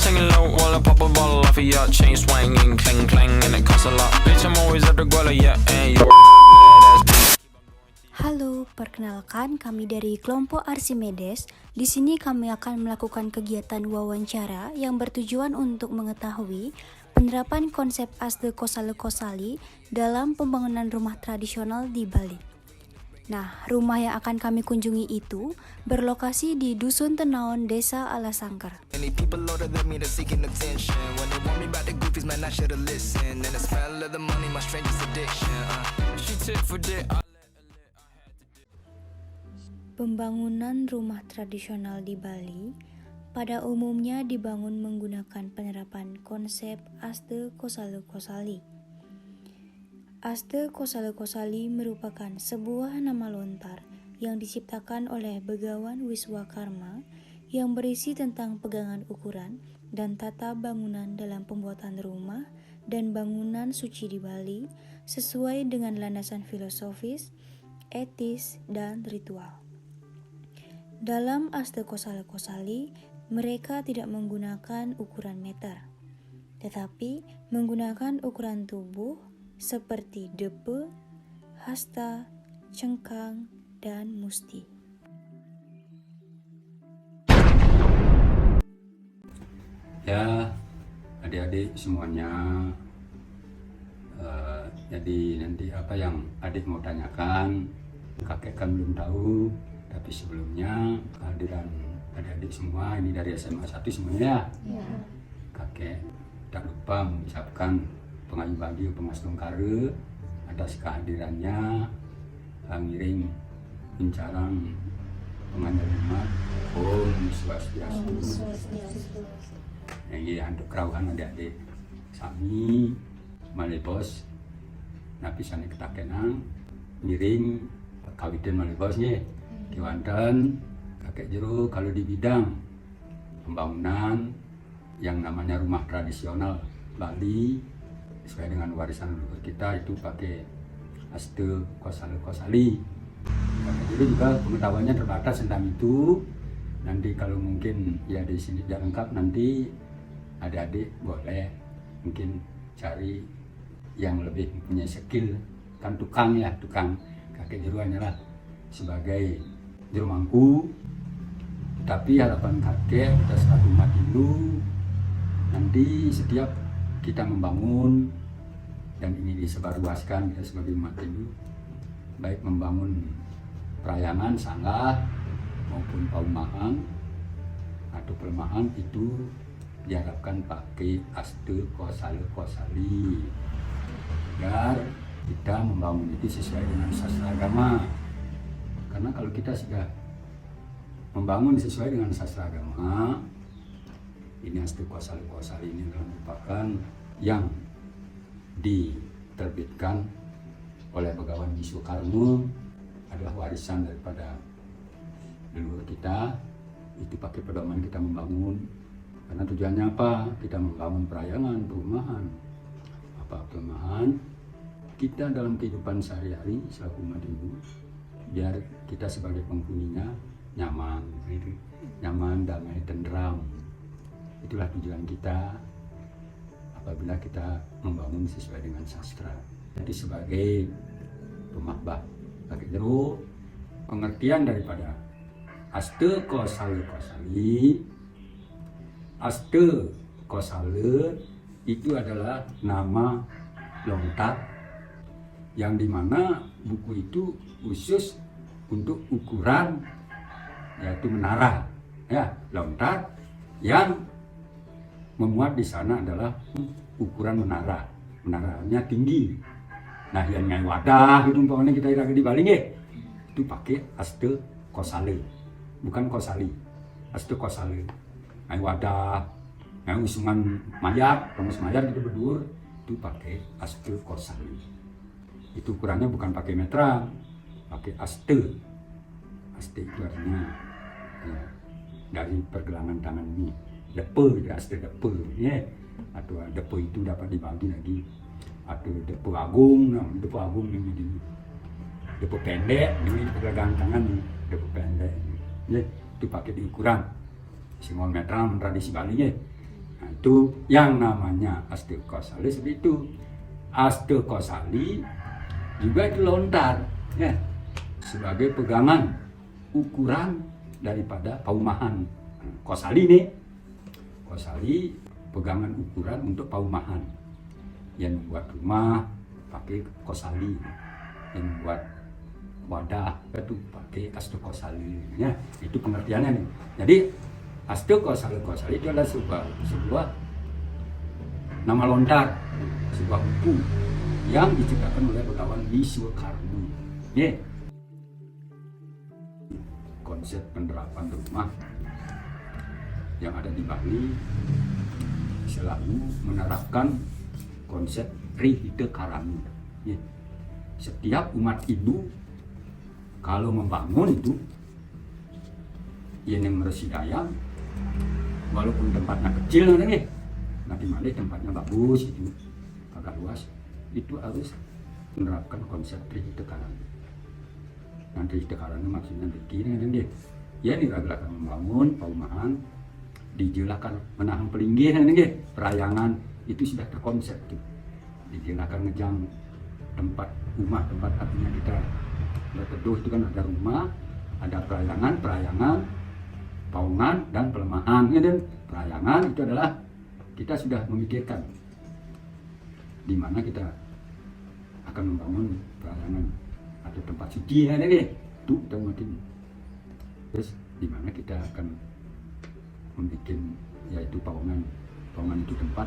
singing low while I pop a bottle off of your chain swinging, clang clang, and it costs a lot. Bitch, I'm always at the guala, yeah, and you Halo, perkenalkan kami dari kelompok Archimedes. Di sini kami akan melakukan kegiatan wawancara yang bertujuan untuk mengetahui penerapan konsep Aste Kosale Kosali dalam pembangunan rumah tradisional di Bali. Nah, rumah yang akan kami kunjungi itu berlokasi di Dusun Tenaon, Desa Alasangker. Many people older than me that's seeking attention. When they want me about the goofies, man, I should've listened. And the smell of the money, my strangest addiction. she tit for tit. Pembangunan rumah tradisional di Bali pada umumnya dibangun menggunakan penerapan konsep Aste Kosale Kosali. Aste Kosale Kosali merupakan sebuah nama lontar yang diciptakan oleh Begawan Wiswakarma yang berisi tentang pegangan ukuran dan tata bangunan dalam pembuatan rumah dan bangunan suci di Bali sesuai dengan landasan filosofis, etis, dan ritual. Dalam Aste Kosale Kosali, mereka tidak menggunakan ukuran meter, tetapi menggunakan ukuran tubuh seperti depe, hasta, cengkang, dan musti. Ya, adik-adik semuanya, jadi nanti apa yang adik mau tanyakan, kakek kan belum tahu. Tapi sebelumnya kehadiran adik-adik semua ini dari SMA 1 semuanya ya. Kakek tak lupa mengucapkan pengayu bagi pengastung kare atas kehadirannya, ngiring pincarang pengantar umat Om Swastiastu. Ini untuk kerawuhan adik-adik sami malebos napisane ketakenang ngiring kawitan malebosnya Kiwanten, kakek jero kalau di bidang pembangunan yang namanya rumah tradisional Bali sesuai dengan warisan leluhur kita itu pakai Aste Kosale Kosali. Kakek jero juga pengetahuannya terbatas tentang itu. Nanti kalau mungkin ya di sini tidak lengkap, nanti adik-adik boleh mungkin cari yang lebih punya skill, kan tukang kakek jero hanyalah sebagai juru mangku, tapi harapan kakek kita selaku umat Hindu nanti setiap kita membangun dan ini disebarluaskan kita sebagai umat Hindu, baik membangun perayangan sanggah maupun paumahan atau pelemahan itu diharapkan pakai Aste Kosale Kosali agar kita membangun itu sesuai dengan sastra agama. Karena kalau kita sudah membangun sesuai dengan sastra agama, ini Aste Kosale Kosali ini merupakan yang diterbitkan oleh Begawan Wiswakarma, adalah warisan daripada leluhur kita. Itu pakai pedoman kita membangun. Karena tujuannya apa? Kita membangun perayangan, perumahan. Apa perumahan? Kita dalam kehidupan sehari-hari selaku umat Hindu, biar kita sebagai penghuninya nyaman, damai, tentram. Itulah tujuan kita apabila kita membangun sesuai dengan sastra. Jadi sebagai pemahbah kakek jero, pengertian daripada Aste Kosale Kosali, Aste Kosale itu adalah nama lontar yang dimana buku itu khusus untuk ukuran yaitu menara ya, lontar yang memuat di sana adalah ukuran menaranya tinggi. Nah yang ngai wadah gitu umpamanya kita lagi di Bali itu pakai Aste Kosale, bukan Kosali, Aste Kosale. Ngai wadah, ngai usungan mayat, remes mayat gitu berdur itu pakai Aste Kosali. Itu ukurannya bukan pakai meteran, pakai aste. Aste itu artinya ya, dari pergelangan tangan ini depe, gitu, aste depe ya. Atau depe itu dapat dibagi lagi atau depe agung, depe agung ini depe pendek, ini pergelangan tangan nih, depe pendek ya, itu pakai di ukuran 9 meteran tradisi Bali ya. Nah, itu yang namanya Astekosali seperti itu. Astekosali juga itu lontar, ya, sebagai pegangan ukuran daripada paumahan. Kosali nih, kosali pegangan ukuran untuk paumahan. Yang membuat rumah pakai kosali, yang membuat wadah itu pakai astekosali, ya. Itu pengertiannya nih. Jadi astekosali itu adalah sebuah nama lontar, sebuah buku yang diciptakan oleh Begawan Wiswakarni. Ya. Konsep penerapan rumah yang ada di Bali selalu menerapkan konsep Trihita Karana. Ya. Setiap umat Hindu kalau membangun itu yang Mersidaya, walaupun tempatnya kecil nih, nanti malah tempatnya bagus itu agak luas, itu harus menerapkan konsep Trihita Karana. Nanti Trihita Karana maksudnya begini nih, ya ini adalah membangun perumahan, dijelaskan menahan pelinggiran nih, perayangan itu sudah terkonsep tuh, dijelaskan ngejang tempat rumah, tempat artinya kita berteduh itu kan ada rumah, ada perayangan, paungan dan pelemahan. Ya, dan perayangan itu adalah kita sudah memikirkan di mana kita akan membangun perayangan atau tempat suci ya deh. Itu kita mungkin. Terus di mana kita akan membuat yaitu paungan. Paungan itu tempat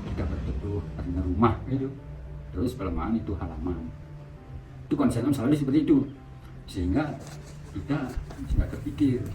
kita berteduh, artinya rumah itu. Terus pelemahan itu halaman. Itu konsepnya selalu seperti itu, sehingga kita sudah terpikir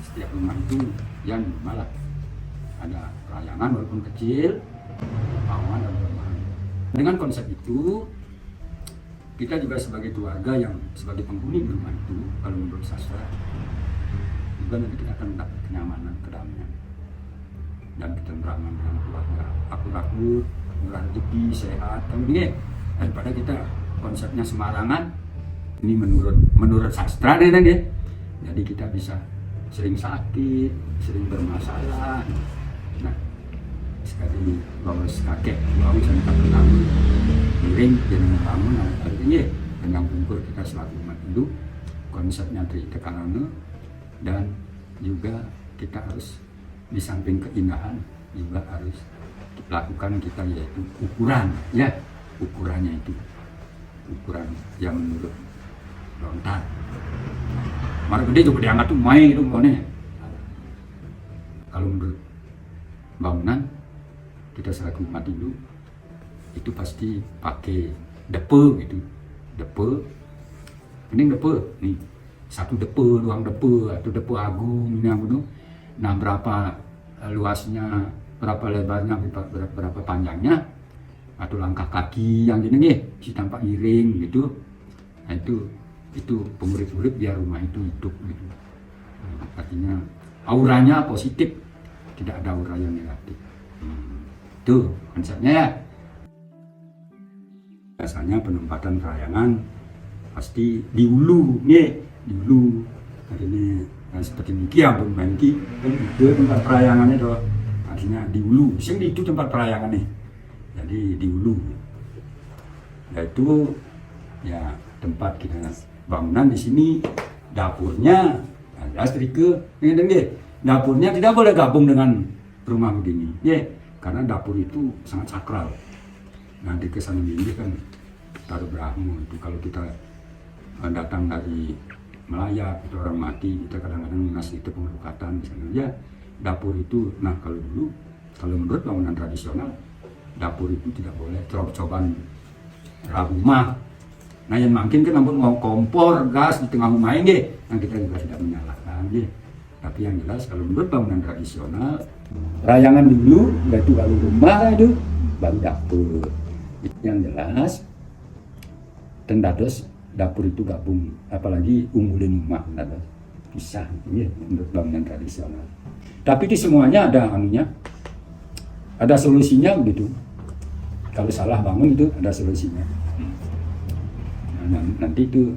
setiap rumah itu yang malah ada perayangan walaupun kecil, paungan dan pelemahan. Dengan konsep itu kita juga sebagai keluarga yang sebagai penghuni rumah itu, kalau menurut sastra juga nanti kita akan mendapat kenyamanan, kedamaian dan ketentraman dengan keluarga, akur-akur, murah rezeki, sehat, dan begini. Daripada kita konsepnya semarangan, ini menurut sastra nih kan ya. Jadi kita bisa sering sakit, sering bermasalah. Nah, sekali bawa kakek, bawa misalnya tak kenal, miring dan membangun, artinya dengan bungkur kita selalu umat Hindu, konsepnya Trihita Karana, dan juga kita harus di samping keindahan juga harus lakukan kita yaitu ukuran, ya, ukurannya itu ukuran yang menurut lontar. Mari gede juga diangkat tuh main itu pokoknya. Kalau menurut bangunan kita selaku umat Hindu itu pasti pakai depe gitu, depe, mending depe nih, satu depe, ruang depe atau depe agung ini yang benar. Nah berapa luasnya, berapa lebarnya, berapa panjangnya, atau langkah kaki yang gini nih, si tampak miring gitu. Nah itu pengurip-urip biar rumah itu hidup gitu. Nah, artinya auranya positif, tidak ada aura yang negatif. Itu konsepnya ya. Biasanya penempatan perayangan pasti di hulu, nih, di hulu. Hari ini seperti ini ya, pun main ki, itu tempat perayangannya tuh. Artinya di hulu, sing itu tempat perayangan nih. Jadi di hulu. Yaitu ya tempat kita bangunan di sini, dapurnya ada strike, dapurnya tidak boleh gabung dengan rumah begini, ya, karena dapur itu sangat sakral. Nah di kesan ini kan taruh Brahmo itu kalau kita datang dari melayat itu orang mati, kita kadang-kadang ngasih itu pengelukatan misalnya, ya dapur itu. Nah kalau dulu, kalau menurut bangunan tradisional, dapur itu tidak boleh coba-cobaan rumah. Nah yang makin kan namun mau kompor, gas di tengah rumah ini, yang kita juga tidak menyalahkan, ya. Tapi yang jelas kalau menurut bangunan tradisional, rayangan dulu, yaitu kalau rumah itu baru dapur. Yang jelas, tendados dapur itu gabung, apalagi unggulin rumah, tendados pisah, ya, menurut bangunan tradisional. Tapi di semuanya ada anunya, ada solusinya begitu. Kalau salah bangun itu ada solusinya. Nah, nanti itu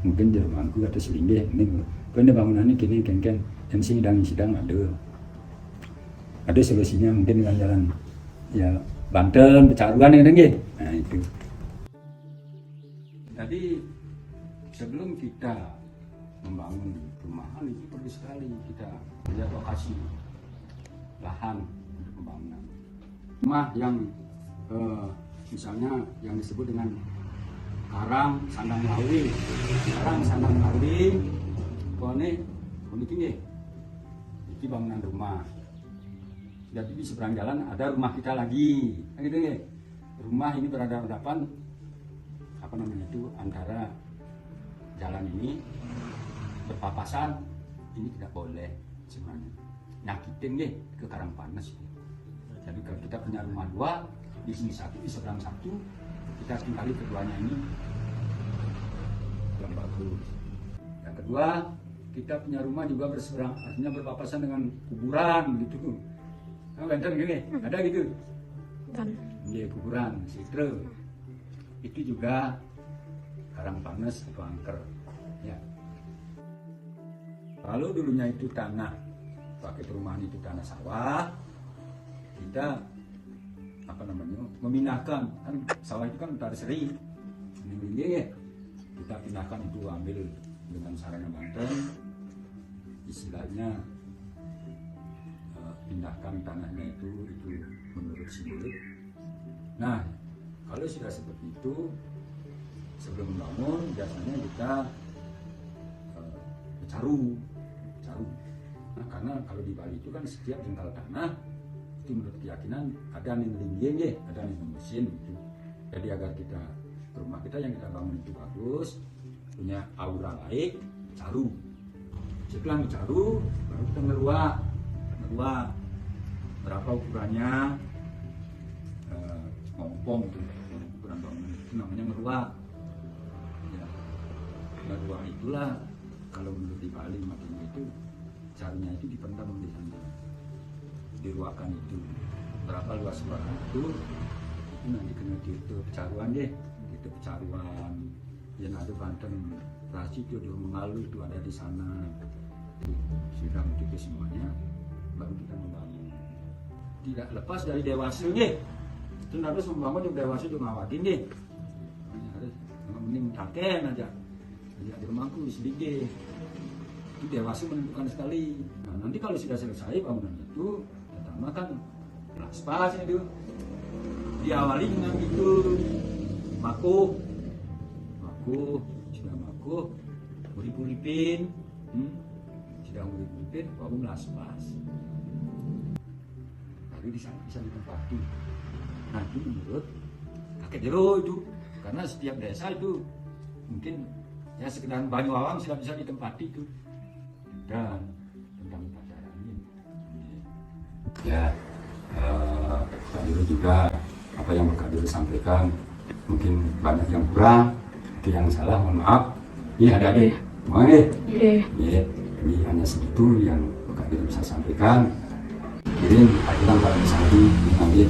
mungkin Jermanku atau selinggih ini bangunannya gini kan yang sidang ada. ada solusinya mungkin dengan jalan ya Banten, Pecaruan ya gitu. Nah itu. Jadi sebelum kita membangun perumahan itu perlu sekali kita melihat lokasi lahan untuk pembangunan. Rumah yang misalnya yang disebut dengan karang sandang lawi, kone tinggi, ini bangunan rumah. Jadi di seberang jalan ada rumah kita lagi, gitu ya. Rumah ini berhadapan antara jalan ini berpapasan, ini tidak boleh sebenarnya. Nyakitin deh ke Karang Panas. Jadi kalau kita punya rumah dua, di sini satu, di seberang satu, kita tinggali keduanya ini yang bagus. Yang kedua, kita punya rumah juga berseberang, artinya berpapasan dengan kuburan gitu. Nah, Banten gini, ada gitu. Iya, kuburan, sitre. Itu juga Karang Panas atau angker. Ya. Kalau dulunya itu tanah, pakai perumahan itu tanah sawah, kita memindahkan, kan sawah itu kan utar seri, ini kita pindahkan itu, ambil dengan sarana Banten, istilahnya pindahkan tanahnya itu menurut simbolik. Nah, kalau sudah seperti itu, sebelum membangun biasanya kita bercaru. Nah, karena kalau di Bali itu kan setiap jengkal tanah itu menurut keyakinan ada ning ada mesin gitu. Jadi agar kita rumah kita yang kita bangun itu bagus, punya aura baik, caru. Setelah mencaru, baru kita ngeruak berapa ukurannya, ngompong itu ukuran bangunan itu namanya ngeruak. Ya, ngeruak itulah kalau menurut di Bali makanya itu caranya itu dipendam di sana, diruakan itu berapa luas ruangan itu nanti kena gitu pecaruan deh, gitu pecaruan yang ada Banten Rasi itu mengalir itu ada di sana. Sudah itu semuanya baru kita membangun. Tidak lepas dari dewasa deh, itu harus membangun juga dewasa juga ngawatin deh, harus mending taken aja di rumahku sedikit. Itu dewasa menentukan sekali. Nah, nanti kalau sudah selesai bangunan itu, pertama kan pas itu diawali dengan itu makuh, sudah makuh, urip-uripin, baru laspas. Lalu bisa ditempati. Nah itu menurut kakek Jero itu, karena setiap desa itu mungkin ya sekedar banyu awang sudah bisa ditempati itu. Dan tentang pacaran ini ya Kak Dulu juga apa yang Kak Dulu sampaikan mungkin banyak yang kurang, itu yang salah, mohon maaf. Iya adik-adik, mohon deh. Iya, ini hanya segitu yang Kak Dulu bisa sampaikan. Kirim ajaran pada Santi, ambil.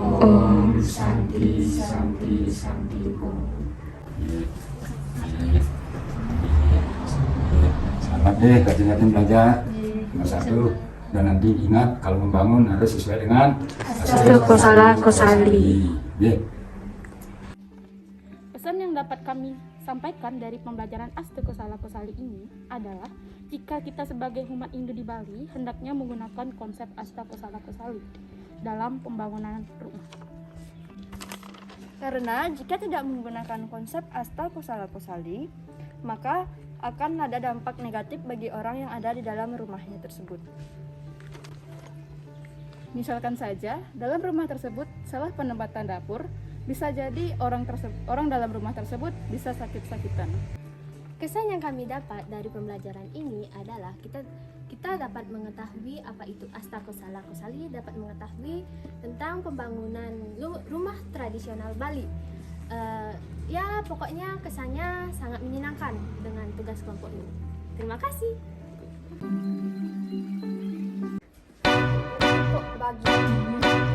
Om Santi Santi Santi Om. Selamat deh kajian belajar nomor 1, dan nanti ingat kalau membangun harus sesuai dengan Kosali. Pesan yang dapat kami sampaikan dari pembelajaran Kosali ini adalah jika kita sebagai umat Hindu di Bali hendaknya menggunakan konsep Kosali dalam pembangunan rumah. Karena jika tidak menggunakan konsep Kosali, maka akan ada dampak negatif bagi orang yang ada di dalam rumahnya tersebut. Misalkan saja, dalam rumah tersebut salah penempatan dapur, bisa jadi orang dalam rumah tersebut bisa sakit-sakitan. Kesan yang kami dapat dari pembelajaran ini adalah kita dapat mengetahui apa itu Kosali, dapat mengetahui tentang pembangunan rumah tradisional Bali. Ya pokoknya kesannya sangat menyenangkan dengan tugas kelompok ini. Terima kasih.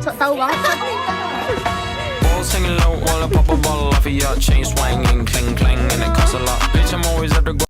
Sok tahu banget. Balls hanging low while I pop a ball off of your chain swinging, clang clang, and it costs a lot. Bitch, I'm always at the